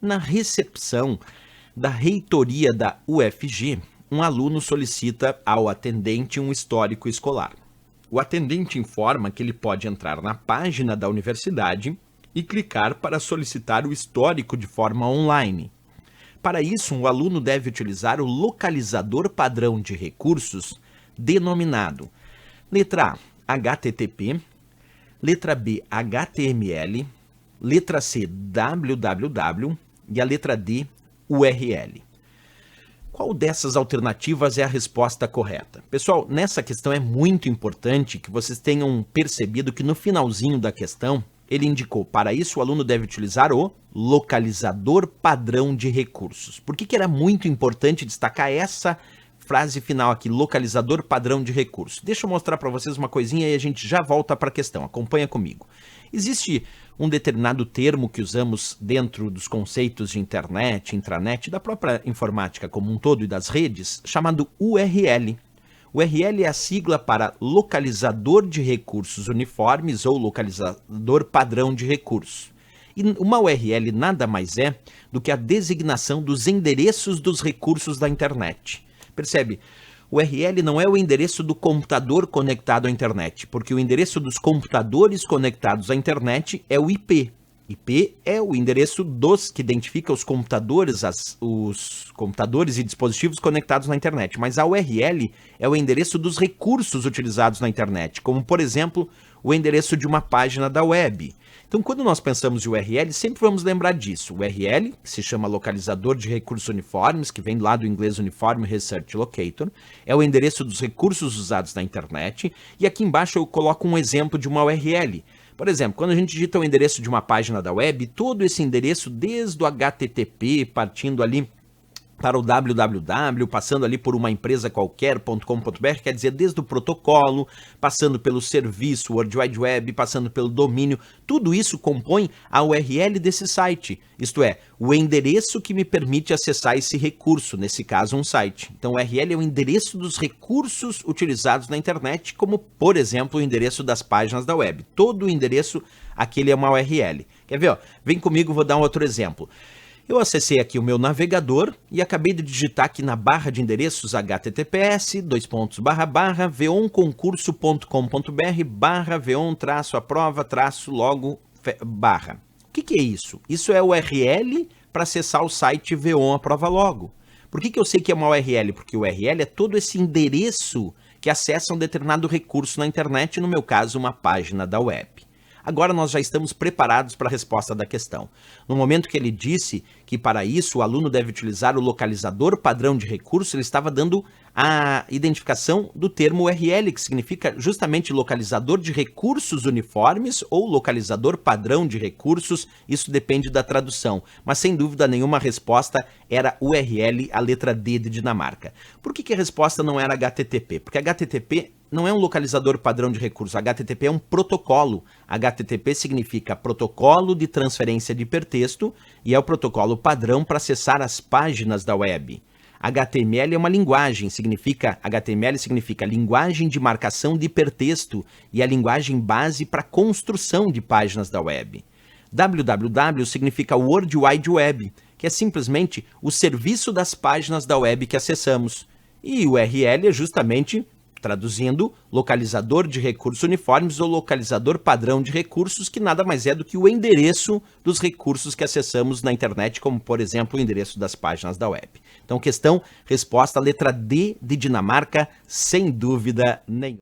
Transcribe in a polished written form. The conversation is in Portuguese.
Na recepção da reitoria da UFG, um aluno solicita ao atendente um histórico escolar. O atendente informa que ele pode entrar na página da universidade e clicar para solicitar o histórico de forma online. Para isso, o aluno deve utilizar o localizador padrão de recursos denominado letra A, HTTP, letra B, HTML, letra C, www e a letra D, URL. Qual dessas alternativas é a resposta correta? Pessoal, nessa questão é muito importante que vocês tenham percebido que no finalzinho da questão, ele indicou, para isso o aluno deve utilizar o localizador padrão de recursos. Por que era muito importante destacar essa frase final aqui, localizador padrão de recursos? Deixa eu mostrar para vocês uma coisinha e a gente já volta para a questão, acompanha comigo. Existe um determinado termo que usamos dentro dos conceitos de internet, intranet, da própria informática como um todo e das redes, chamado URL. URL é a sigla para localizador de recursos uniformes ou localizador padrão de recursos. E uma URL nada mais é do que a designação dos endereços dos recursos da internet. Percebe? O URL não é o endereço do computador conectado à internet, porque o endereço dos computadores conectados à internet é o IP. IP é o endereço dos que identifica os computadores e dispositivos conectados na internet, mas a URL é o endereço dos recursos utilizados na internet, como, por exemplo, o endereço de uma página da web. Então, quando nós pensamos em URL, sempre vamos lembrar disso. O URL, que se chama localizador de recursos uniformes, que vem lá do inglês Uniform Research Locator, é o endereço dos recursos usados na internet, e aqui embaixo eu coloco um exemplo de uma URL. Por exemplo, quando a gente digita o endereço de uma página da web, todo esse endereço, desde o HTTP, partindo ali para o www, passando ali por uma empresa qualquer.com.br, quer dizer, desde o protocolo, passando pelo serviço, World Wide Web, passando pelo domínio, tudo isso compõe a URL desse site, isto é, o endereço que me permite acessar esse recurso, nesse caso um site. Então o URL é o endereço dos recursos utilizados na internet, como por exemplo o endereço das páginas da web. Todo o endereço, aquele é uma URL. Quer ver? Ó? Vem comigo, vou dar um outro exemplo. Eu acessei aqui o meu navegador e acabei de digitar aqui na barra de endereços https://veonconcurso.com.br/veon-aprova-logo barra. O que é isso? Isso é o URL para acessar o site Veon Aprova Logo. Por que eu sei que é uma URL? Porque o URL é todo esse endereço que acessa um determinado recurso na internet, no meu caso, uma página da web. Agora nós já estamos preparados para a resposta da questão. No momento que ele disse que para isso o aluno deve utilizar o localizador padrão de recurso, ele estava dando a identificação do termo URL, que significa justamente localizador de recursos uniformes ou localizador padrão de recursos, isso depende da tradução. Mas sem dúvida nenhuma a resposta era URL, a letra D de Dinamarca. Por que a resposta não era HTTP? Porque HTTP não é um localizador padrão de recursos, HTTP é um protocolo. HTTP significa protocolo de transferência de hipertexto e é o protocolo padrão para acessar as páginas da web. HTML é uma linguagem, HTML significa linguagem de marcação de hipertexto e a linguagem base para construção de páginas da web. www significa World Wide Web, que é simplesmente o serviço das páginas da web que acessamos. E URL é justamente, traduzindo, localizador de recursos uniformes ou localizador padrão de recursos, que nada mais é do que o endereço dos recursos que acessamos na internet, como, por exemplo, o endereço das páginas da web. Então, resposta, letra D de Dinamarca, sem dúvida nenhuma.